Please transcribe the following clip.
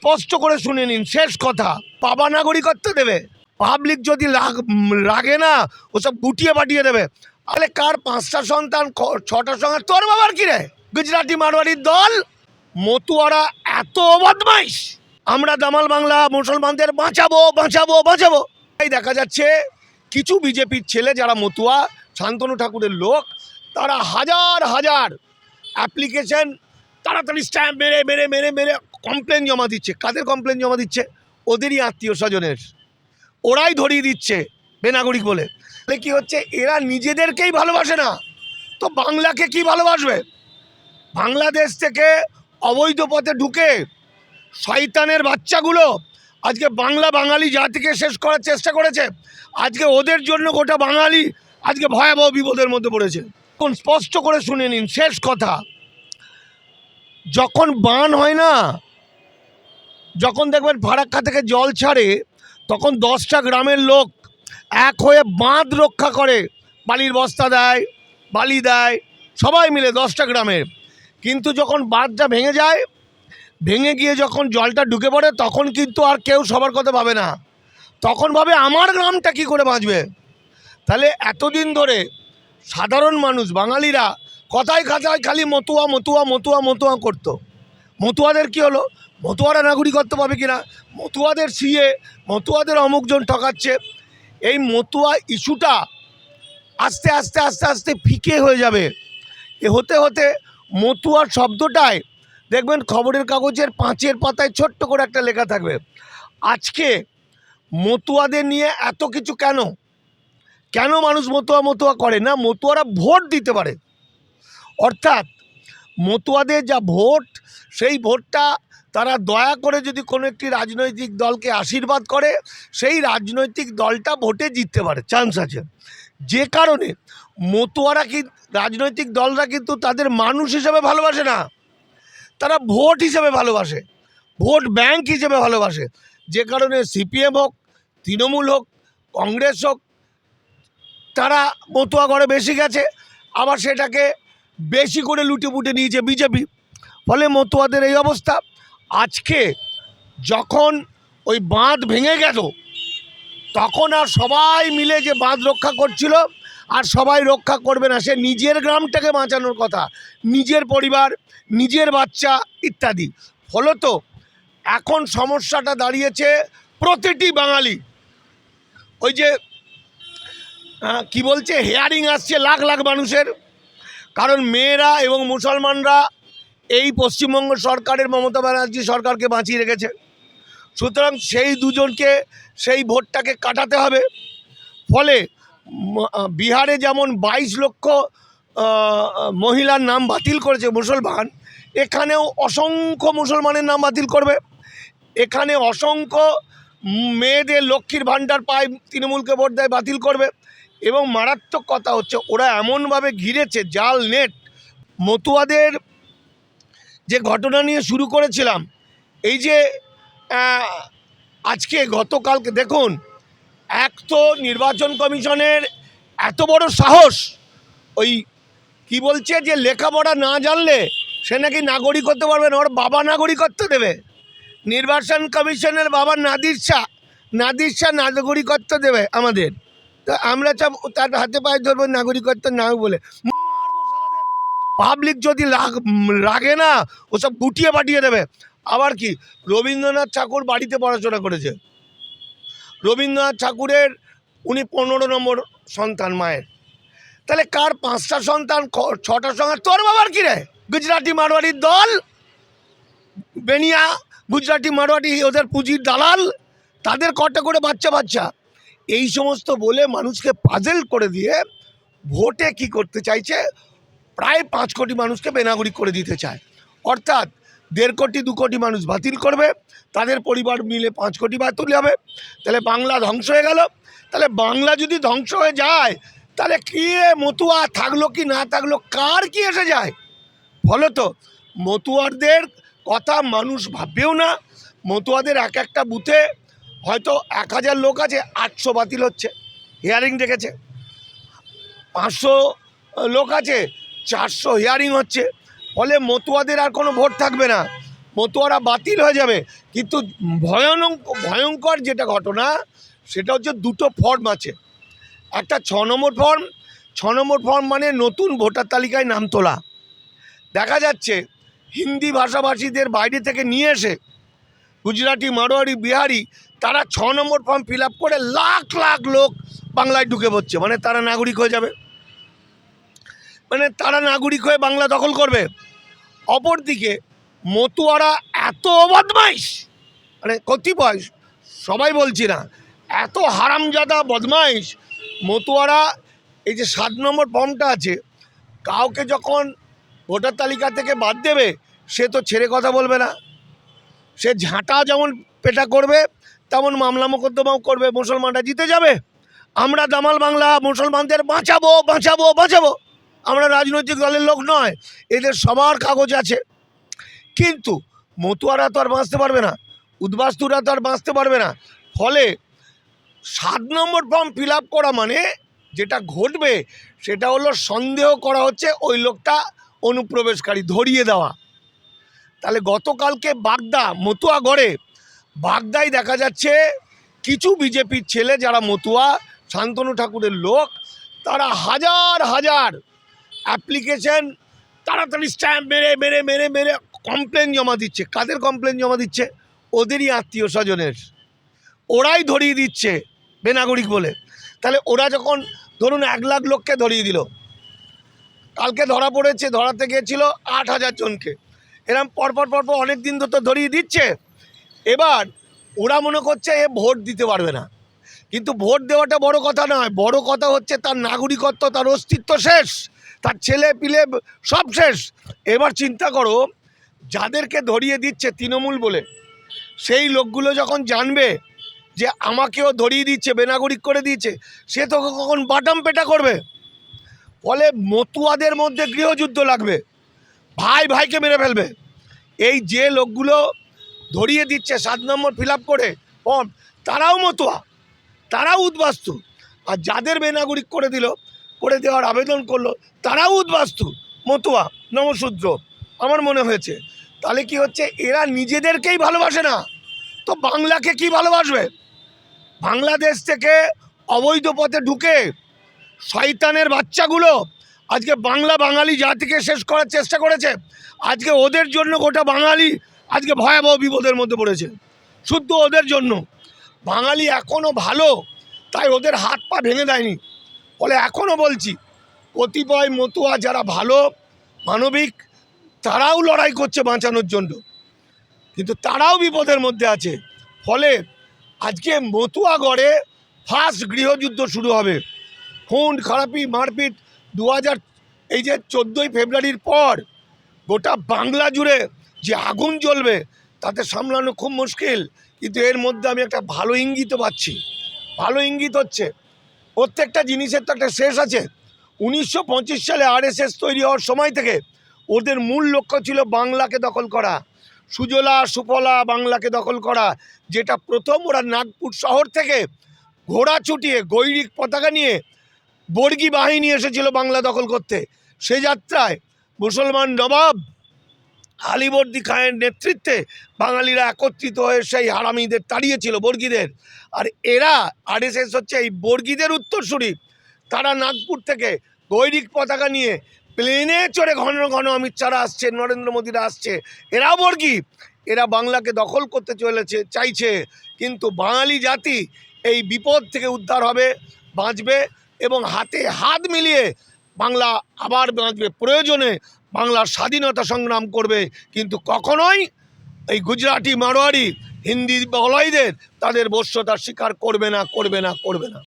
স্পষ্ট করে শুনে নিন, শেষ কথা। বাবা নাগরিকত্ব দেবে, পাবলিক যদি লাগে না ওসব গুটিয়ে পাঠিয়ে দেবে। তাহলে কার 5টা সন্তান 6টা সন্তান, তোর বাবার কি রে? গুজরাটি মারওয়ারির দল, মতুয়ারা এত বদমাইশ। আমরা দামাল বাংলা মুসলমানদের বাঁচাবো বাঁচাবো বাঁচাবো। এই দেখা যাচ্ছে কিছু বিজেপির ছেলে যারা মতুয়া, শান্তনু ঠাকুরের লোক, তারা হাজার হাজার অ্যাপ্লিকেশন তাড়াতাড়ি স্ট্যাম্প মেরে মেরে মেরে মেরে কমপ্লেন জমা দিচ্ছে। কাদের কমপ্লেন জমা দিচ্ছে? ওদেরই আত্মীয় স্বজনের। ওরাই ধরিয়ে দিচ্ছে বেনাগরিক বলে। তাহলে কি হচ্ছে, এরা নিজেদেরকেই ভালোবাসে না তো বাংলাকে কি ভালোবাসবে? বাংলাদেশ থেকে অবৈধ পথে ঢুকে শয়তানের বাচ্চাগুলো আজকে বাংলা বাঙালি জাতিকে শেষ করার চেষ্টা করেছে। আজকে ওদের জন্য গোটা বাঙালি আজকে ভয়াবহ বিপদের মধ্যে পড়েছে। এখন স্পষ্ট করে শুনে নিন, শেষ কথা। যখন বান হয় না, যখন দেখবেন ফারাক্কা থেকে জল ছাড়ে, তখন 10টা গ্রামের লোক এক হয়ে বাঁধ রক্ষা করে, বালির বস্তা দেয়, বালি দেয়, সবাই মিলে 10টা গ্রামের। কিন্তু যখন বাঁধটা ভেঙে যায়, ভেঙে গিয়ে যখন জলটা ঢুকে পড়ে, তখন কিন্তু আর কেউ সবার কথা ভাবে না। তখন ভাবে আমার গ্রামটা কি করে বাঁচবে। তাহলে এতদিন ধরে সাধারণ মানুষ বাঙালিরা কথায় কথায় খালি মতুয়া মতুয়া মতুয়া মতুয়া করতো। মতুয়াদের কি হলো? মতুয়ারা নাগরিকত্ব পাবে কিনা, মতুয়াদের সিএ, মতুয়াদের অমুকজন ঠকাচ্ছে। এই মতুয়া ইস্যুটা আস্তে আস্তে আস্তে আস্তে ফিকে হয়ে যাবে। এ হতে হতে মতুয়ার শব্দটায় দেখবেন খবরের কাগজের 5 পাতায় ছোট্ট করে একটা লেখা থাকবে, আজকে মতুয়াদের নিয়ে এত কিছু কেন। কেন মানুষ মতুয়া মতুয়া করে না? মতুয়ারা ভোট দিতে পারে। অর্থাৎ মতুয়াদের যা ভোট, সেই ভোটটা তারা দয়া করে যদি কোনো একটি রাজনৈতিক দলকে আশীর্বাদ করে, সেই রাজনৈতিক দলটা ভোটে জিততে পারে, চান্স আছে। যে কারণে মতুয়ারা কি রাজনৈতিক দলরা কিন্তু তাদের মানুষ হিসেবে ভালোবাসে না, তারা ভোট হিসেবে ভালোবাসে, ভোট ব্যাংক হিসেবে ভালোবাসে। যে কারণে সিপিএম হোক, তৃণমূল হোক, কংগ্রেস হোক, তারা মতুয়া ঘরে বেশি গেছে, আবার সেটাকে বেশি করে লুটে পুটে নিয়েছে বিজেপি। ফলে মতুয়াদের এই অবস্থা। আজকে যখন ওই বাঁধ ভেঙে গেল, তখন আর সবাই মিলে যে বাঁধ রক্ষা করছিল, আর সবাই রক্ষা করবে না। সে নিজের গ্রামটাকে বাঁচানোর কথা, নিজের পরিবার, নিজের বাচ্চা ইত্যাদি। ফলত এখন সমস্যাটা দাঁড়িয়েছে প্রতিটি বাঙালি। ওই যে কি বলছে, হেয়ারিং আসছে লাখ লাখ মানুষের। কারণ মেয়েরা এবং মুসলমানরা এই পশ্চিমবঙ্গ সরকারের, মমতা ব্যানার্জি সরকারকে বাঁচিয়ে রেখেছে। সুতরাং সেই দুজনকে সেই ভোটটাকে কাটাতে হবে। ফলে বিহারে যেমন 22 লক্ষ মহিলার নাম বাতিল করেছে মুসলমান, এখানেও অসংখ্য মুসলমানের নাম বাতিল করবে। এখানে অসংখ্য মেয়েদের লক্ষ্মীর ভাণ্ডার পায়, তৃণমূলকে ভোট দেয়, বাতিল করবে। এবং মারাত্মক কথা হচ্ছে, ওরা এমনভাবে ঘিরেছে জাল নেট। মতুয়াদের যে ঘটনা নিয়ে শুরু করেছিলাম, এই যে আজকে গতকালকে দেখুন, এক তো নির্বাচন কমিশনের এত বড় সাহস, ওই কি বলছে যে লেখাপড়া না জানলে সে নাকি নাগরিক হতে পারবে না, ওর বাবা নাগরিকত্ব দেবে। নির্বাচন কমিশনের বাবা নাদির শাহ নাগরিকত্ব দেবে আমাদের। তো আমরা চাপ তার হাতে পায়ে ধরবো নাগরিকত্ব নাও বলে। পাবলিক যদি লাগে না ওসব গুটিয়ে পাঠিয়ে দেবে। আবার কি, রবীন্দ্রনাথ ঠাকুর বাড়িতে পড়াশোনা করেছে। রবীন্দ্রনাথ ঠাকুরের উনি 15 নম্বর সন্তান মায়ের। তাহলে কার 5টা সন্তান 6টা সন্তান, তোর বাবার কি রে? গুজরাটি মারওয়ারির দল, বেনিয়া গুজরাটি মারওয়ারি ওদের পুঁজির দালাল, তাদের কটা করে বাচ্চা। এই সমস্ত বলে মানুষকে পাজেল করে দিয়ে ভোটে কি করতে চাইছে, প্রায় 5 কোটি মানুষকে বেনাগরিক করে দিতে চায়। অর্থাৎ 1.5 কোটি 2 কোটি মানুষ বাতিল করবে, তাদের পরিবার মিলে 5 কোটি বাতিল হবে। তাহলে বাংলা ধ্বংস হয়ে গেল। তাহলে বাংলা যদি ধ্বংস হয়ে যায়, তাহলে কি মতুয়া থাকলো কি না থাকলো, কার কি এসে যায়? ফলত মতুয়াদের কথা মানুষ ভাববেও না। মতুয়াদের এক একটা বুথে হয়তো 1000 লোক আছে, 800 বাতিল হচ্ছে, হিয়ারিং ডেকেছে। 500 লোক আছে, 400 হিয়ারিং হচ্ছে। ফলে মতুয়াদের আর কোনো ভোট থাকবে না। মতুয়ারা বাতিল হয়ে যাবে। কিন্তু ভয়ঙ্কর যেটা ঘটনা সেটা হচ্ছে দুটো ফর্ম আছে। একটা 6 নম্বর ফর্ম, 6 নম্বর ফর্ম মানে নতুন ভোটার তালিকায় নাম তোলা। দেখা যাচ্ছে হিন্দি ভাষাভাষীদের বাইরে থেকে নিয়ে এসে গুজরাটি, মারোয়ারি, বিহারি তারা 6 নম্বর ফর্ম ফিল আপ করে লাখ লাখ লোক বাংলায় ঢুকে পড়ছে। মানে তারা নাগরিক হয়ে যাবে, মানে তারা নাগরিক হয়ে বাংলা দখল করবে। অপরদিকে মতুয়ারা এত বদমাইশ, মানে কতিপয়, সবাই বলছি না, এত হারামজাদা বদমাইশ মতুয়ারা। এই যে 7 নম্বর ফর্মটা আছে, কাউকে যখন ভোটার তালিকা থেকে বাদ দেবে সে তো ছেড়ে কথা বলবে না, সে ঝাঁটা যেমন পেটা করবে তেমন মামলা মোকদ্দমাও করবে, মুসলমানরা জিতে যাবে। আমরা দামাল বাংলা মুসলমানদের বাঁচাবো বাঁচাবো বাঁচাবো, আমরা রাজনৈতিক দলের লোক নয়, এদের সবার কাগজ আছে। কিন্তু মতুয়ারা তো আর বাঁচতে পারবে না, উদ্বাস্তুরা তো আর বাঁচতে পারবে না। ফলে 7 নম্বর ফর্ম ফিল আপ করা মানে যেটা ঘটবে সেটা হলো সন্দেহ করা হচ্ছে ওই লোকটা অনুপ্রবেশকারী, ধরিয়ে দেওয়া। তাহলে গতকালকে বাগদা মতুয়াগড়ে, বাগদায় দেখা যাচ্ছে কিছু বিজেপির ছেলে যারা মতুয়া, শান্তনু ঠাকুরের লোক, তারা হাজার হাজার অ্যাপ্লিকেশন তাড়াতাড়ি স্ট্যাম্প মেরে মেরে মেরে মেরে কমপ্লেন জমা দিচ্ছে। কাদের কমপ্লেন জমা দিচ্ছে? ওদেরই আত্মীয় স্বজনের, ওরাই ধরিয়ে দিচ্ছে বেনাগরিক বলে। তাহলে ওরা যখন ধরুন 1 লাখ লোককে ধরিয়ে দিল, কালকে ধরা পড়েছে, ধরাতে গিয়েছিল 8,000 জনকে, এরম পরপর পরপর অনেক দিন তো ধরিয়ে দিচ্ছে। এবার ওরা মনে করছে এ ভোট দিতে পারবে না। কিন্তু ভোট দেওয়াটা বড় কথা নয়, বড় কথা হচ্ছে তার নাগরিকত্ব, তার অস্তিত্ব শেষ, তার ছেলে পিলে সব শেষ। এবার চিন্তা করো, যাদেরকে ধরিয়ে দিচ্ছে তৃণমূল বলে, সেই লোকগুলো যখন জানবে যে আমাকেও ধরিয়ে দিচ্ছে, বেনাগরিক করে দিয়েছে, সে তো কখন বাটাম পেটা করবে। ফলে মতুয়াদের মধ্যে গৃহযুদ্ধ লাগবে, ভাই ভাইকে মেরে ফেলবে। এই যে লোকগুলো ধরিয়ে দিচ্ছে 7 নম্বর ফিল আপ করে ফর্ম, তারাও মতুয়া, তারাও উদ্বাস্তু। আর যাদের বেনাগরিক করে দিল, করে দেওয়ার আবেদন করলো, তারাও উদ্বাস্তু, মতুয়া, নমশূদ্র আমার মনে হয়েছে। তাহলে কি হচ্ছে, এরা নিজেদেরকেই ভালোবাসে না, তো বাংলাকে কি ভালোবাসবে? বাংলাদেশ থেকে অবৈধ পথে ঢুকে শয়তানের বাচ্চাগুলো আজকে বাংলা বাঙালি জাতিকে শেষ করার চেষ্টা করেছে। আজকে ওদের জন্য গোটা বাঙালি আজকে ভয়াবহ বিপদের মধ্যে পড়েছে, শুদ্ধ ওদের জন্য। বাঙালি এখনও ভালো, তাই ওদের হাত পা ভেঙে দেয়নি। ফলে এখনও বলছি, কতিপয় মতুয়া যারা ভালো মানবিক, তারাও লড়াই করছে বাঁচানোর জন্য, কিন্তু তারাও বিপদের মধ্যে আছে। ফলে আজকে মতুয়াগড়ে ফার্স্ট গৃহযুদ্ধ শুরু হবে। খুন খারাপি মারপিট 14ই ফেব্রুয়ারির পর গোটা বাংলা জুড়ে যে আগুন জ্বলবে তাতে সামলানো খুব মুশকিল। কিন্তু এর মধ্যে আমি একটা ভালো ইঙ্গিত পাচ্ছি। ভালো ইঙ্গিত হচ্ছে, প্রত্যেকটা জিনিসের তো একটা শেষ আছে। 1925 সালে RSS তৈরি হওয়ার সময় থেকে ওদের মূল লক্ষ্য ছিল বাংলাকে দখল করা, সুজলা সুফলা বাংলাকে দখল করা। যেটা প্রথম ওরা নাগপুর শহর থেকে ঘোড়া ছুটিয়ে গৈরিক পতাকা নিয়ে বর্গী বাহিনী এসেছিল বাংলা দখল করতে। সে যাত্রায় মুসলমান নবাব আলীবর্দী খানের নেতৃত্বে বাঙালিরা একত্রিত হয়ে সেই হারামিদের তাড়িয়েছিল, বর্গীদের। আর এরা RSS হচ্ছে এই বর্গীদের উত্তরসূরি। তারা নাগপুর থেকে গৈরিক পতাকা নিয়ে প্লেনে চড়ে ঘন ঘন অমিত শাহরা আসছে, নরেন্দ্র মোদীরা আসছে, এরাও বর্গী। এরা বাংলাকে দখল করতে চাইছে। কিন্তু বাঙালি জাতি এই বিপদ থেকে উদ্ধার হবে, বাঁচবে, এবং হাতে হাত মিলিয়ে বাংলা আবার বাঁচবে। প্রয়োজনে বাংলার স্বাধীনতা সংগ্রাম করবে, কিন্তু কখনোই এই গুজরাটি, মারোয়ারি, হিন্দি বলয়দের তাদের বশ্যতার স্বীকার করবে না, করবে না, করবে না।